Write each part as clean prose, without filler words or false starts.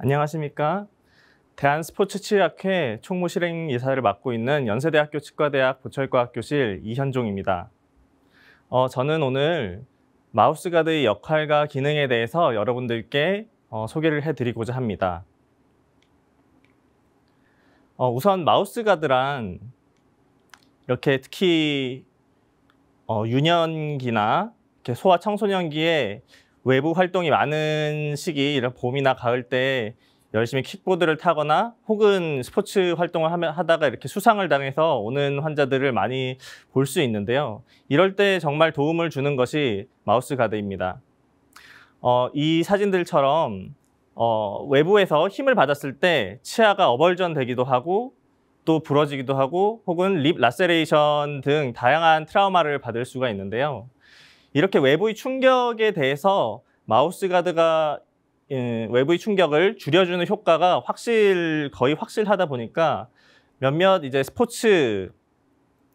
안녕하십니까. 대한스포츠치유학회 총무실행이사를 맡고 있는 연세대학교 치과대학 보철과학교실 이현종입니다. 저는 오늘 마우스가드의 역할과 기능에 대해서 여러분들께 소개를 해드리고자 합니다. 우선 마우스가드란 이렇게 특히 유년기나 이렇게 소아 청소년기에 외부 활동이 많은 시기, 이런 봄이나 가을 때 열심히 킥보드를 타거나 혹은 스포츠 활동을 하다가 이렇게 수상을 당해서 오는 환자들을 많이 볼 수 있는데요. 이럴 때 정말 도움을 주는 것이 마우스 가드입니다. 이 사진들처럼 외부에서 힘을 받았을 때 치아가 어벌전되기도 하고 또 부러지기도 하고 혹은 립 라세레이션 등 다양한 트라우마를 받을 수가 있는데요. 이렇게 외부의 충격에 대해서 마우스 가드가 외부의 충격을 줄여주는 효과가 거의 확실하다 보니까 몇몇 이제 스포츠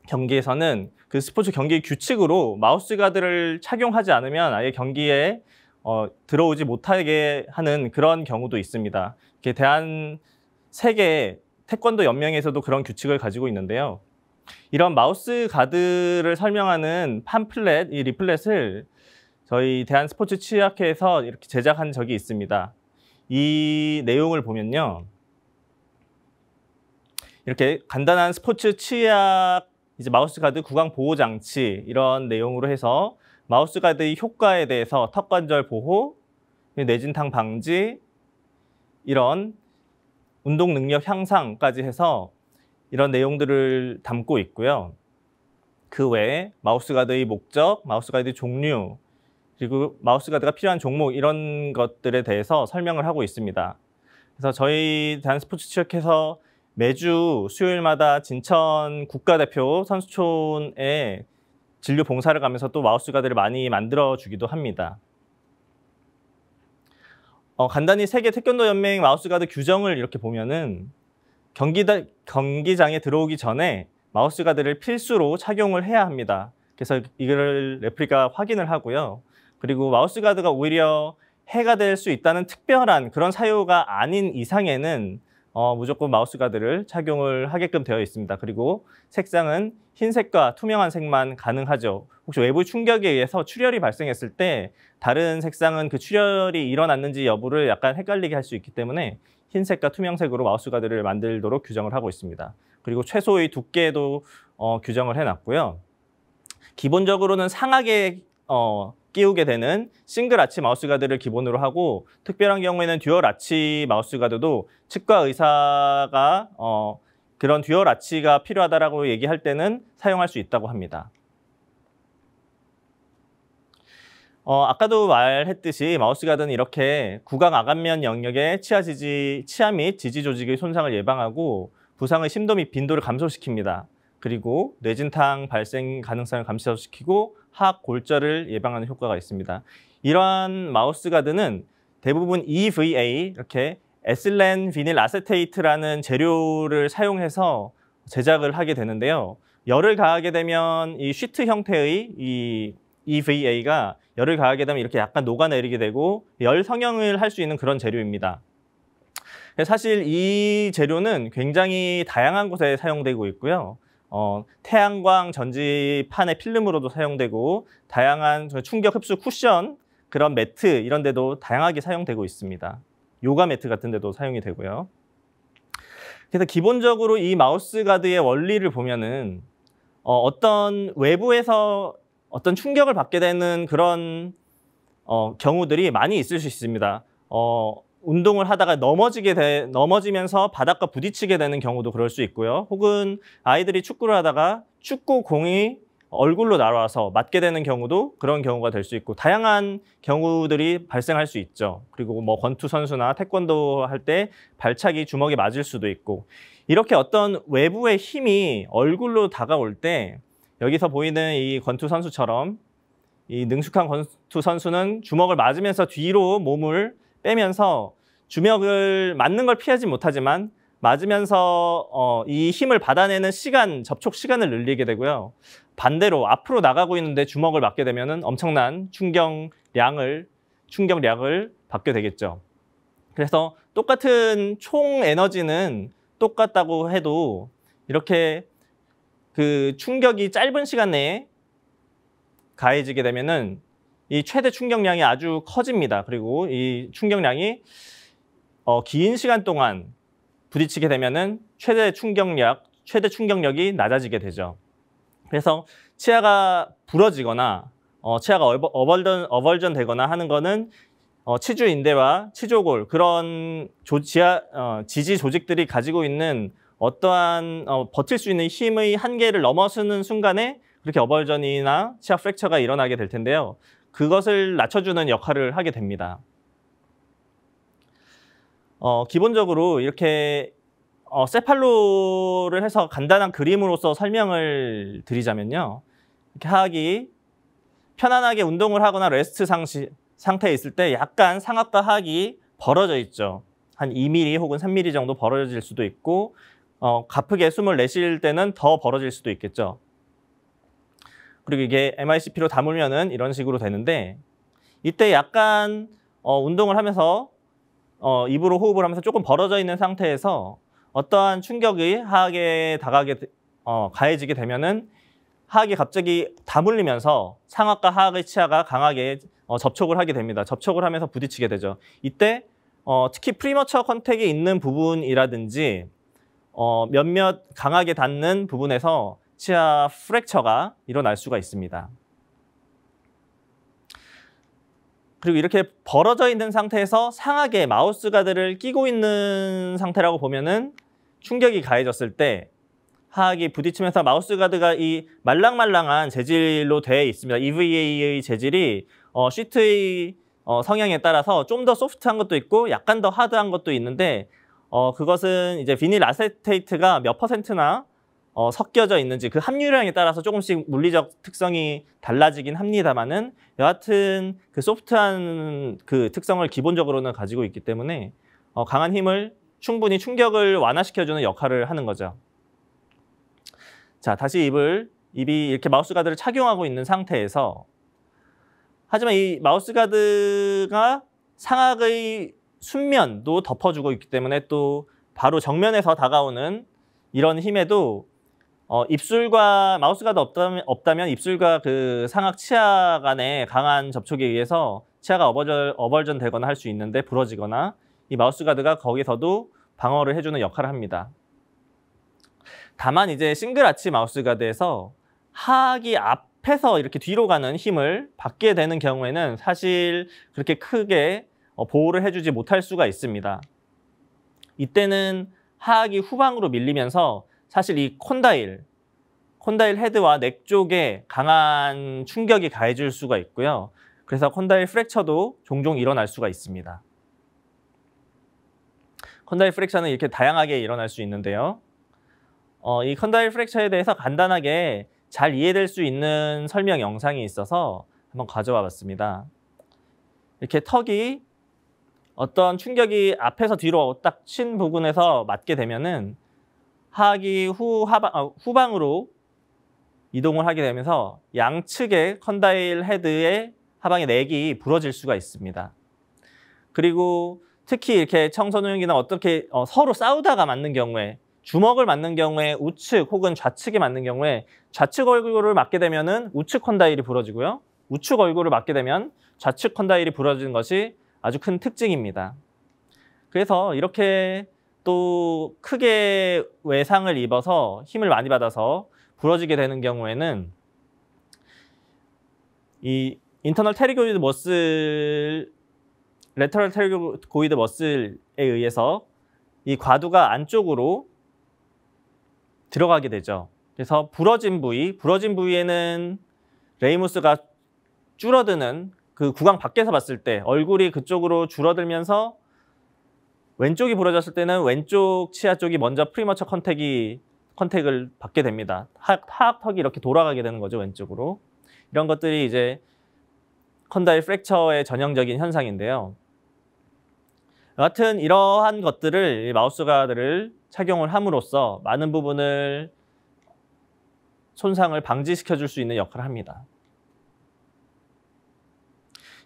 경기에서는 그 스포츠 경기 규칙으로 마우스 가드를 착용하지 않으면 아예 경기에 들어오지 못하게 하는 그런 경우도 있습니다. 이렇게 대한 세계 태권도 연맹에서도 그런 규칙을 가지고 있는데요. 이런 마우스 가드를 설명하는 팜플렛, 이 리플렛을 저희 대한스포츠치유학회에서 이렇게 제작한 적이 있습니다. 이 내용을 보면요. 이렇게 간단한 스포츠 치약, 이제 마우스 가드 구강 보호 장치 이런 내용으로 해서 마우스 가드의 효과에 대해서 턱관절 보호, 뇌진탕 방지, 이런 운동 능력 향상까지 해서 이런 내용들을 담고 있고요. 그 외에 마우스 가드의 목적, 마우스 가드의 종류, 그리고 마우스 가드가 필요한 종목 이런 것들에 대해서 설명을 하고 있습니다. 그래서 저희 대한스포츠치유학회에서 매주 수요일마다 진천 국가대표 선수촌에 진료 봉사를 가면서 또 마우스 가드를 많이 만들어 주기도 합니다. 간단히 세계 태권도 연맹 마우스 가드 규정을 이렇게 보면은 경기장에 들어오기 전에 마우스 가드를 필수로 착용을 해야 합니다. 그래서 이걸 레플리가 확인을 하고요. 그리고 마우스 가드가 오히려 해가 될 수 있다는 특별한 그런 사유가 아닌 이상에는 무조건 마우스 가드를 착용을 하게끔 되어 있습니다. 그리고 색상은 흰색과 투명한 색만 가능하죠. 혹시 외부 충격에 의해서 출혈이 발생했을 때 다른 색상은 그 출혈이 일어났는지 여부를 약간 헷갈리게 할 수 있기 때문에 흰색과 투명색으로 마우스 가드를 만들도록 규정을 하고 있습니다. 그리고 최소의 두께도 규정을 해놨고요. 기본적으로는 상하게 끼우게 되는 싱글 아치 마우스 가드를 기본으로 하고 특별한 경우에는 듀얼 아치 마우스 가드도 치과 의사가 그런 듀얼 아치가 필요하다라고 얘기할 때는 사용할 수 있다고 합니다. 아까도 말했듯이 마우스 가드는 이렇게 구강 아간면 영역의 치아 및 지지 조직의 손상을 예방하고 부상의 심도 및 빈도를 감소시킵니다. 그리고 뇌진탕 발생 가능성을 감소시키고 하악 골절을 예방하는 효과가 있습니다. 이러한 마우스 가드는 대부분 EVA, 이렇게 에실렌 비닐 아세테이트라는 재료를 사용해서 제작을 하게 되는데요. 열을 가하게 되면 이 시트 형태의 이 EVA가 열을 가하게 되면 이렇게 약간 녹아내리게 되고 열 성형을 할 수 있는 그런 재료입니다. 사실 이 재료는 굉장히 다양한 곳에 사용되고 있고요. 태양광 전지판의 필름으로도 사용되고 다양한 충격 흡수 쿠션, 그런 매트 이런 데도 다양하게 사용되고 있습니다. 요가 매트 같은 데도 사용이 되고요. 그래서 기본적으로 이 마우스 가드의 원리를 보면은 어떤 외부에서 어떤 충격을 받게 되는 그런 경우들이 많이 있을 수 있습니다. 운동을 하다가 넘어지면서 바닥과 부딪히게 되는 경우도 그럴 수 있고요. 혹은 아이들이 축구를 하다가 축구공이 얼굴로 날아와서 맞게 되는 경우도 그런 경우가 될 수 있고 다양한 경우들이 발생할 수 있죠. 그리고 뭐 권투 선수나 태권도 할 때 발차기 주먹에 맞을 수도 있고 이렇게 어떤 외부의 힘이 얼굴로 다가올 때 여기서 보이는 이 권투 선수처럼 이 능숙한 권투 선수는 주먹을 맞으면서 뒤로 몸을 빼면서 주먹을 맞는 걸 피하지 못하지만 맞으면서 이 힘을 받아내는 접촉 시간을 늘리게 되고요. 반대로 앞으로 나가고 있는데 주먹을 맞게 되면 엄청난 충격량을 받게 되겠죠. 그래서 똑같은 총 에너지는 똑같다고 해도 이렇게 그 충격이 짧은 시간 내에 가해지게 되면은 이 최대 충격량이 아주 커집니다. 그리고 이 충격량이 긴 시간 동안 부딪히게 되면은 최대 충격력이 낮아지게 되죠. 그래서 치아가 부러지거나 치아가 어벌전 되거나 하는 거는 치주 인대와 치조골 그런 지지 조직들이 가지고 있는 어떠한 버틸 수 있는 힘의 한계를 넘어서는 순간에 그렇게 어벌전이나 치아 프랙처가 일어나게 될 텐데요. 그것을 낮춰주는 역할을 하게 됩니다. 기본적으로 이렇게 세팔로를 해서 간단한 그림으로서 설명을 드리자면요. 이렇게 하악이 편안하게 운동을 하거나 레스트 상태에 있을 때 약간 상악과 하악이 벌어져 있죠. 한 2mm 혹은 3mm 정도 벌어질 수도 있고 가쁘게 숨을 내쉴 때는 더 벌어질 수도 있겠죠. 그리고 이게 MICP로 다물면은 이런 식으로 되는데 이때 약간 운동을 하면서 입으로 호흡을 하면서 조금 벌어져 있는 상태에서 어떠한 충격이 하악에 가해지게 되면은 하악이 갑자기 다물리면서 상악과 하악의 치아가 강하게 접촉을 하게 됩니다. 접촉을 하면서 부딪히게 되죠. 이때 특히 프리머처 컨택이 있는 부분이라든지 몇몇 강하게 닿는 부분에서 치아 프랙처가 일어날 수가 있습니다. 그리고 이렇게 벌어져 있는 상태에서 상하게 마우스 가드를 끼고 있는 상태라고 보면은 충격이 가해졌을 때 하악이 부딪히면서 마우스 가드가 이 말랑말랑한 재질로 되어 있습니다. EVA의 재질이 시트의 성향에 따라서 좀 더 소프트한 것도 있고 약간 더 하드한 것도 있는데 그것은 이제 비닐 아세테이트가 몇 %나 섞여져 있는지 그 함유량에 따라서 조금씩 물리적 특성이 달라지긴 합니다만은 여하튼 그 소프트한 그 특성을 기본적으로는 가지고 있기 때문에 강한 힘을 충분히 충격을 완화시켜주는 역할을 하는 거죠. 자, 다시 입이 이렇게 마우스 가드를 착용하고 있는 상태에서 하지만 이 마우스 가드가 상악의 순면도 덮어주고 있기 때문에 또 바로 정면에서 다가오는 이런 힘에도 입술과 마우스 가드 없다면 입술과 그 상악 치아 간의 강한 접촉에 의해서 치아가 어벌전 되거나 할 수 있는데 부러지거나 이 마우스 가드가 거기서도 방어를 해주는 역할을 합니다. 다만 이제 싱글 아치 마우스 가드에서 하악이 앞에서 이렇게 뒤로 가는 힘을 받게 되는 경우에는 사실 그렇게 크게 보호를 해주지 못할 수가 있습니다. 이때는 하악이 후방으로 밀리면서 사실 이 콘다일 헤드와 넥 쪽에 강한 충격이 가해질 수가 있고요. 그래서 콘다일 프랙처도 종종 일어날 수가 있습니다. 콘다일 프랙처는 이렇게 다양하게 일어날 수 있는데요. 이 콘다일 프랙처에 대해서 간단하게 잘 이해될 수 있는 설명 영상이 있어서 한번 가져와 봤습니다. 이렇게 턱이 어떤 충격이 앞에서 뒤로 딱 친 부분에서 맞게 되면은 하악이 후방으로 이동을 하게 되면서 양측의 컨다일 헤드의 하방의 넥이 부러질 수가 있습니다. 그리고 특히 이렇게 청소년기나 어떻게 서로 싸우다가 맞는 경우에 주먹을 맞는 경우에 우측 혹은 좌측에 맞는 경우에 좌측 얼굴을 맞게 되면은 우측 컨다일이 부러지고요. 우측 얼굴을 맞게 되면 좌측 컨다일이 부러지는 것이 아주 큰 특징입니다. 그래서 이렇게 또 크게 외상을 입어서 힘을 많이 받아서 부러지게 되는 경우에는 이 인터널 테리고이드 머슬, 레터럴 테리고이드 머슬에 의해서 이 과두가 안쪽으로 들어가게 되죠. 그래서 부러진 부위에는 레이무스가 줄어드는 그 구강 밖에서 봤을 때 얼굴이 그쪽으로 줄어들면서 왼쪽이 부러졌을 때는 왼쪽 치아 쪽이 먼저 프리머처 컨택을 받게 됩니다. 하악턱이 이렇게 돌아가게 되는 거죠, 왼쪽으로. 이런 것들이 이제 컨다일 프랙처의 전형적인 현상인데요. 여하튼 이러한 것들을 마우스 가드를 착용을 함으로써 많은 부분을 손상을 방지시켜 줄 수 있는 역할을 합니다.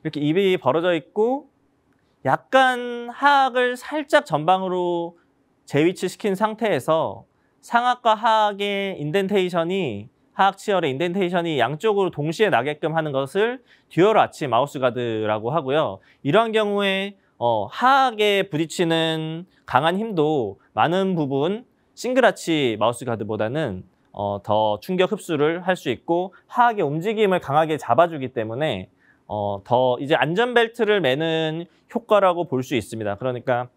이렇게 입이 벌어져 있고 약간 하악을 살짝 전방으로 재위치시킨 상태에서 상악과 하악의 인덴테이션이 하악 치열의 인덴테이션이 양쪽으로 동시에 나게끔 하는 것을 듀얼 아치 마우스 가드라고 하고요. 이러한 경우에 하악에 부딪히는 강한 힘도 많은 부분 싱글 아치 마우스 가드보다는 더 충격 흡수를 할 수 있고 하악의 움직임을 강하게 잡아주기 때문에 더 이제 안전벨트를 매는 효과라고 볼 수 있습니다. 그러니까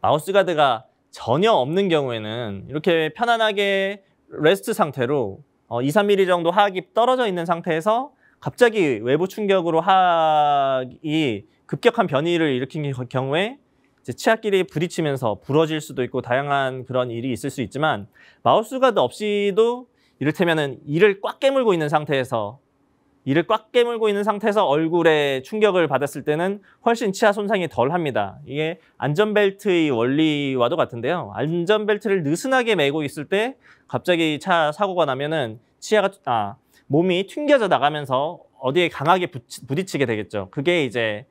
마우스 가드가 전혀 없는 경우에는 이렇게 편안하게 레스트 상태로 2, 3mm 정도 하악이 떨어져 있는 상태에서 갑자기 외부 충격으로 하악이 급격한 변이를 일으킨 경우에 이제 치아끼리 부딪히면서 부러질 수도 있고 다양한 그런 일이 있을 수 있지만 마우스 가드 없이도 이를테면은 이를 꽉 깨물고 있는 상태에서 얼굴에 충격을 받았을 때는 훨씬 치아 손상이 덜 합니다. 이게 안전벨트의 원리와도 같은데요. 안전벨트를 느슨하게 매고 있을 때 갑자기 차 사고가 나면은 몸이 튕겨져 나가면서 어디에 강하게 부딪히게 되겠죠. 그게 이제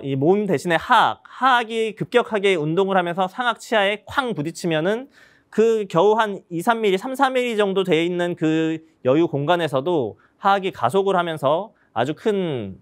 이 몸 대신에 하악이 급격하게 운동을 하면서 상악 치아에 쾅 부딪히면은 그 겨우 한 2, 3mm, 3, 4mm 정도 돼 있는 그 여유 공간에서도 하악이 가속을 하면서 아주 큰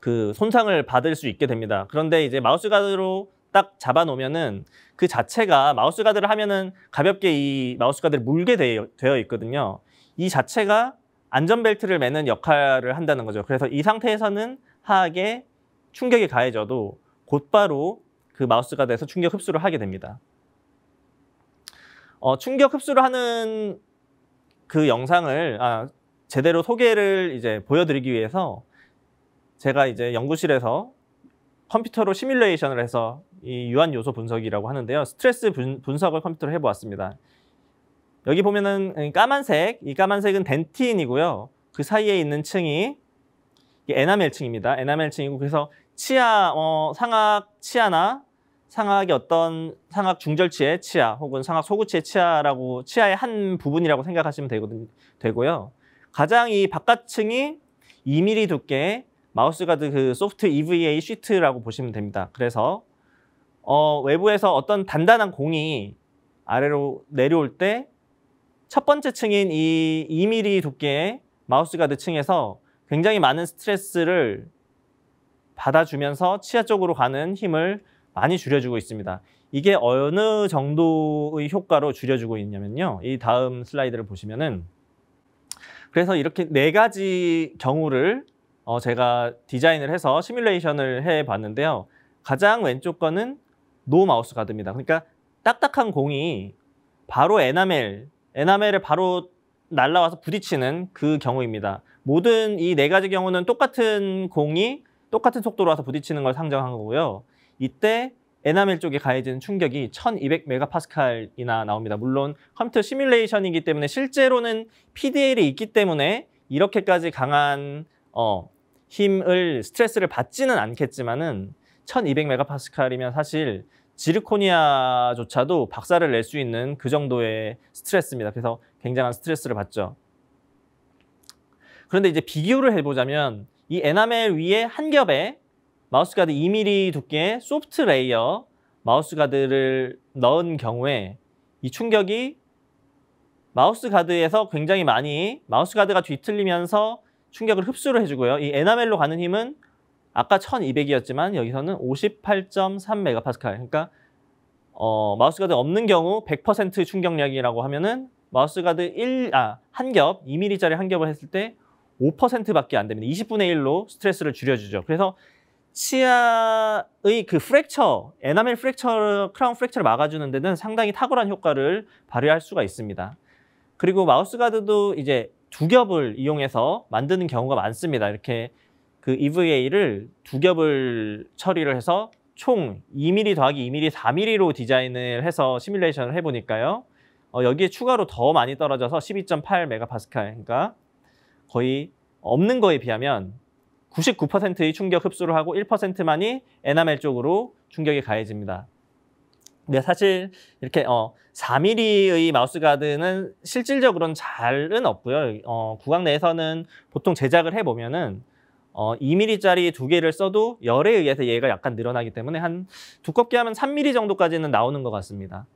그 손상을 받을 수 있게 됩니다. 그런데 이제 마우스 가드로 딱 잡아놓으면은 그 자체가 마우스 가드를 하면은 가볍게 이 마우스 가드를 물게 되어 있거든요. 이 자체가 안전벨트를 매는 역할을 한다는 거죠. 그래서 이 상태에서는 하악에 충격이 가해져도 곧바로 그 마우스 가드에서 충격 흡수를 하게 됩니다. 충격 흡수를 하는 그 영상을 제대로 소개를 이제 보여드리기 위해서 제가 이제 연구실에서 컴퓨터로 시뮬레이션을 해서 이 유한 요소 분석이라고 하는데요. 스트레스 분석을 컴퓨터로 해보았습니다. 여기 보면은 까만색, 이 까만색은 덴틴이고요. 그 사이에 있는 층이 에나멜층입니다. 에나멜층이고 그래서 상악 치아나 상악의 어떤 상악 중절치의 치아 혹은 상악 소구치의 치아라고 치아의 한 부분이라고 생각하시면 되고요. 가장 이 바깥층이 2mm 두께의 마우스 가드 그 소프트 EVA 시트라고 보시면 됩니다. 그래서 외부에서 어떤 단단한 공이 아래로 내려올 때 첫 번째 층인 이 2mm 두께의 마우스 가드 층에서 굉장히 많은 스트레스를 받아주면서 치아 쪽으로 가는 힘을 많이 줄여주고 있습니다. 이게 어느 정도의 효과로 줄여주고 있냐면요. 이 다음 슬라이드를 보시면은 그래서 이렇게 4가지 경우를 제가 디자인을 해서 시뮬레이션을 해봤는데요. 가장 왼쪽 거는 노 마우스 가드입니다. 그러니까 딱딱한 공이 바로 에나멜에 바로 날라와서 부딪히는 그 경우입니다. 모든 이 4가지 경우는 똑같은 공이 똑같은 속도로 와서 부딪히는 걸 상정한 거고요. 이때 에나멜 쪽에 가해지는 충격이 1200메가파스칼이나 나옵니다. 물론 컴퓨터 시뮬레이션이기 때문에 실제로는 PDL이 있기 때문에 이렇게까지 강한 스트레스를 받지는 않겠지만은 1200메가파스칼이면 사실 지르코니아조차도 박살을 낼 수 있는 그 정도의 스트레스입니다. 그래서 굉장한 스트레스를 받죠. 그런데 이제 비교를 해보자면 이 에나멜 위에 한 겹에 마우스 가드 2mm 두께의 소프트 레이어 마우스 가드를 넣은 경우에 이 충격이 마우스 가드에서 굉장히 많이 마우스 가드가 뒤틀리면서 충격을 흡수를 해주고요. 이 에나멜로 가는 힘은 아까 1200이었지만 여기서는 58.3메가파스칼. 그러니까 마우스 가드 없는 경우 100% 충격력이라고 하면은 마우스 가드 한 겹, 2mm짜리 한 겹을 했을 때 5%밖에 안 됩니다. 20분의 1로 스트레스를 줄여주죠. 그래서 치아의 그 에나멜 크라운 프랙처를 막아주는 데는 상당히 탁월한 효과를 발휘할 수가 있습니다. 그리고 마우스 가드도 이제 2겹을 이용해서 만드는 경우가 많습니다. 이렇게 그 EVA를 2겹을 처리를 해서 총 2mm 더하기 2mm, 4mm로 디자인을 해서 시뮬레이션을 해보니까요. 여기에 추가로 더 많이 떨어져서 12.8메가파스칼, 그러니까 거의 없는 거에 비하면 99%의 충격 흡수를 하고 1%만이 에나멜 쪽으로 충격이 가해집니다. 근데 사실 이렇게 4mm의 마우스 가드는 실질적으로는 잘은 없고요. 구강 내에서는 보통 제작을 해보면은 2mm짜리 2개를 써도 열에 의해서 얘가 약간 늘어나기 때문에 한 두껍게 하면 3mm 정도까지는 나오는 것 같습니다.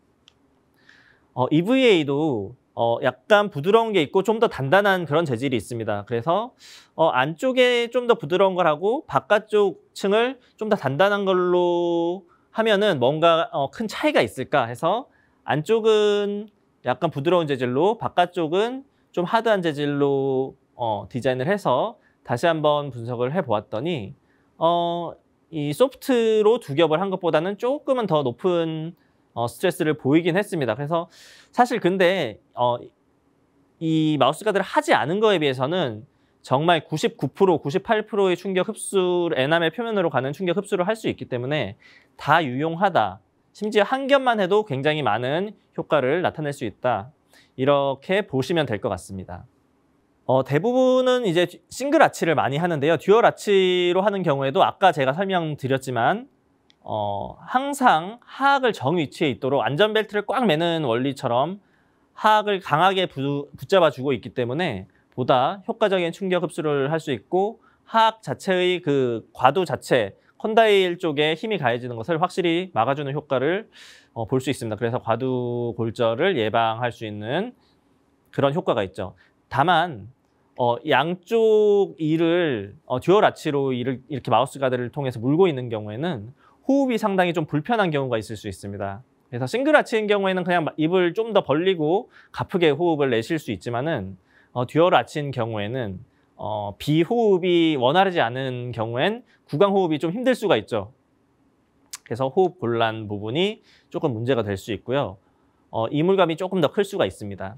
EVA도 약간 부드러운 게 있고 좀 더 단단한 그런 재질이 있습니다. 그래서 안쪽에 좀 더 부드러운 걸 하고 바깥쪽 층을 좀 더 단단한 걸로 하면은 뭔가 큰 차이가 있을까 해서 안쪽은 약간 부드러운 재질로 바깥쪽은 좀 하드한 재질로 디자인을 해서 다시 한번 분석을 해보았더니 이 소프트로 두 겹을 한 것보다는 조금은 더 높은 스트레스를 보이긴 했습니다. 그래서 사실 근데 이 마우스 가드를 하지 않은 거에 비해서는 정말 99%, 98%의 충격 흡수, 에나멜 표면으로 가는 충격 흡수를 할 수 있기 때문에 다 유용하다. 심지어 한 겹만 해도 굉장히 많은 효과를 나타낼 수 있다. 이렇게 보시면 될 것 같습니다. 대부분은 이제 싱글 아치를 많이 하는데요. 듀얼 아치로 하는 경우에도 아까 제가 설명드렸지만 항상 하악을 정위치에 있도록 안전벨트를 꽉 매는 원리처럼 하악을 강하게 붙잡아주고 있기 때문에 보다 효과적인 충격 흡수를 할 수 있고 하악 자체의 그 과도 자체, 컨다일 쪽에 힘이 가해지는 것을 확실히 막아주는 효과를 볼 수 있습니다. 그래서 과두 골절을 예방할 수 있는 그런 효과가 있죠. 다만 양쪽 이를 듀얼 아치로 이렇게 마우스 가드를 통해서 물고 있는 경우에는 호흡이 상당히 좀 불편한 경우가 있을 수 있습니다. 그래서 싱글 아치인 경우에는 그냥 입을 좀 더 벌리고 가쁘게 호흡을 내쉴 수 있지만은 듀얼 아치인 경우에는 비호흡이 원활하지 않은 경우엔 구강 호흡이 좀 힘들 수가 있죠. 그래서 호흡 곤란 부분이 조금 문제가 될 수 있고요. 이물감이 조금 더 클 수가 있습니다.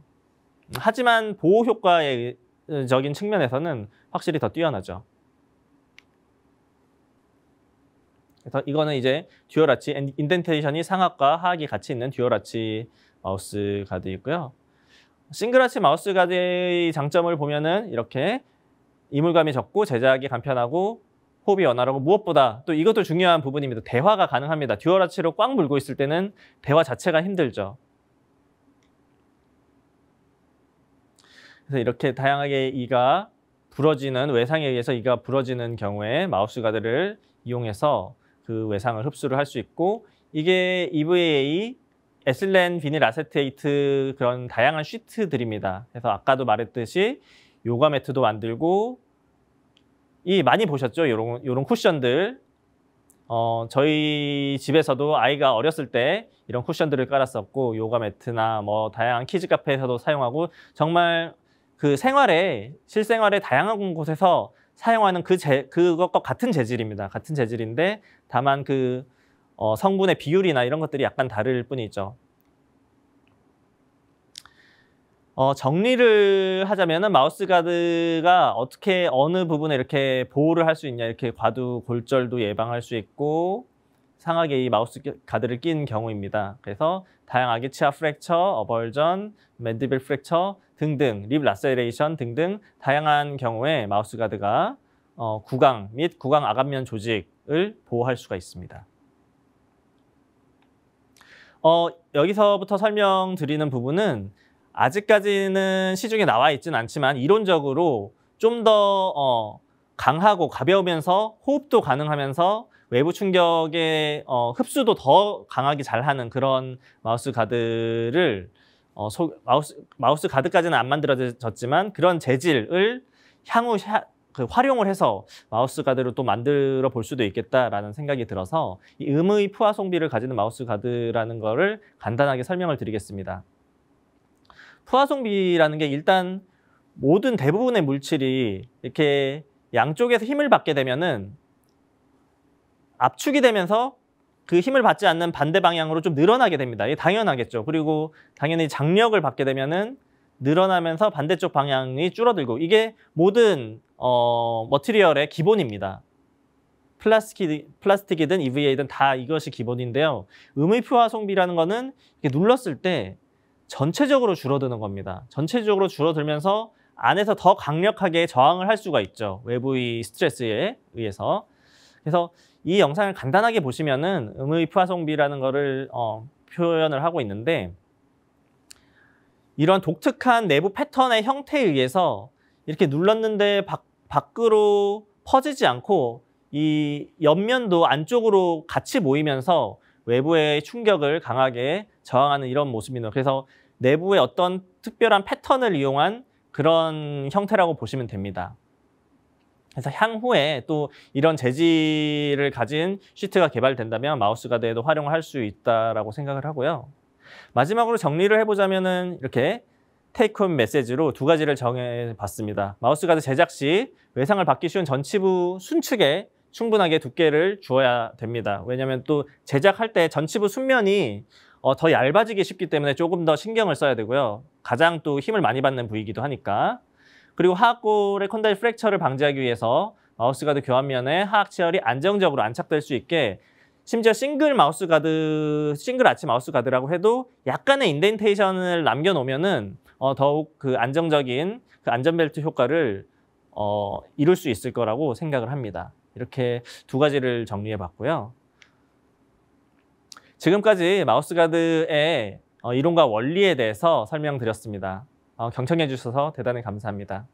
하지만 보호 효과적인 측면에서는 확실히 더 뛰어나죠. 그래서 이거는 이제 듀얼 아치, 인덴테이션이 상악과 하악이 같이 있는 듀얼 아치 마우스 가드이고요. 싱글 아치 마우스 가드의 장점을 보면은 이렇게 이물감이 적고 제작이 간편하고 호흡이 원활하고 무엇보다 또 이것도 중요한 부분입니다. 대화가 가능합니다. 듀얼 아치로 꽉 물고 있을 때는 대화 자체가 힘들죠. 그래서 이렇게 다양하게 이가 부러지는 외상에 의해서 이가 부러지는 경우에 마우스 가드를 이용해서 그 외상을 흡수를 할 수 있고 이게 EVA, 에슬렌 비닐 아세테이트 그런 다양한 시트들입니다. 그래서 아까도 말했듯이 요가 매트도 만들고 많이 보셨죠? 요런 쿠션들. 저희 집에서도 아이가 어렸을 때 이런 쿠션들을 깔았었고 요가 매트나 뭐 다양한 키즈 카페에서도 사용하고 정말 그 실생활에 다양한 곳에서 사용하는 그것과 같은 재질입니다. 같은 재질인데 다만 그 성분의 비율이나 이런 것들이 약간 다를 뿐이죠. 정리를 하자면은 마우스 가드가 어떻게 어느 부분에 이렇게 보호를 할 수 있냐, 이렇게 과두 골절도 예방할 수 있고 상하게 이 마우스 가드를 낀 경우입니다. 그래서 다양하게 치아 프랙처, 어벌전, 맨디빌 프랙처 등등, 립 라세레이션 등등 다양한 경우에 마우스 가드가 구강 및 구강 아간면 조직을 보호할 수가 있습니다. 여기서부터 설명드리는 부분은 아직까지는 시중에 나와 있지는 않지만 이론적으로 좀 더 강하고 가벼우면서 호흡도 가능하면서 외부 충격의 흡수도 더 강하게 잘하는 그런 마우스 가드를 마우스 가드까지는 안 만들어졌지만 그런 재질을 향후 활용을 해서 마우스 가드를 또 만들어 볼 수도 있겠다라는 생각이 들어서 이 음의 푸아송비를 가지는 마우스 가드라는 거를 간단하게 설명을 드리겠습니다. 푸아송비라는 게 일단 모든 대부분의 물질이 이렇게 양쪽에서 힘을 받게 되면은 압축이 되면서 그 힘을 받지 않는 반대 방향으로 좀 늘어나게 됩니다. 이게 당연하겠죠. 그리고 당연히 장력을 받게 되면은 늘어나면서 반대쪽 방향이 줄어들고 이게 모든 머티리얼의 기본입니다. 플라스틱이든 EVA든 다 이것이 기본인데요. 음의 푸아송비라는 거는 이렇게 눌렀을 때 전체적으로 줄어드는 겁니다. 전체적으로 줄어들면서 안에서 더 강력하게 저항을 할 수가 있죠. 외부의 스트레스에 의해서. 그래서 이 영상을 간단하게 보시면은 음의 푸아송비라는 거를 표현을 하고 있는데 이런 독특한 내부 패턴의 형태에 의해서 이렇게 눌렀는데 밖으로 퍼지지 않고 이 옆면도 안쪽으로 같이 모이면서 외부의 충격을 강하게 저항하는 이런 모습입니다. 그래서 내부의 어떤 특별한 패턴을 이용한 그런 형태라고 보시면 됩니다. 그래서 향후에 또 이런 재질을 가진 시트가 개발된다면 마우스 가드에도 활용을 할 수 있다라고 생각을 하고요. 마지막으로 정리를 해보자면은 이렇게 테이크홈 메시지로 두 가지를 정해봤습니다. 마우스 가드 제작 시 외상을 받기 쉬운 전치부 순측에 충분하게 두께를 주어야 됩니다. 왜냐하면 또 제작할 때 전치부 순면이 더 얇아지기 쉽기 때문에 조금 더 신경을 써야 되고요. 가장 또 힘을 많이 받는 부위이기도 하니까. 그리고 하악골의 콘다일 프랙처를 방지하기 위해서 마우스 가드 교환면에 하악 치열이 안정적으로 안착될 수 있게 심지어 싱글 아치 마우스 가드라고 해도 약간의 인덴테이션을 남겨놓으면은 더욱 그 안정적인 그 안전벨트 효과를 이룰 수 있을 거라고 생각을 합니다. 이렇게 두 가지를 정리해 봤고요. 지금까지 마우스 가드의 이론과 원리에 대해서 설명드렸습니다. 경청해 주셔서 대단히 감사합니다.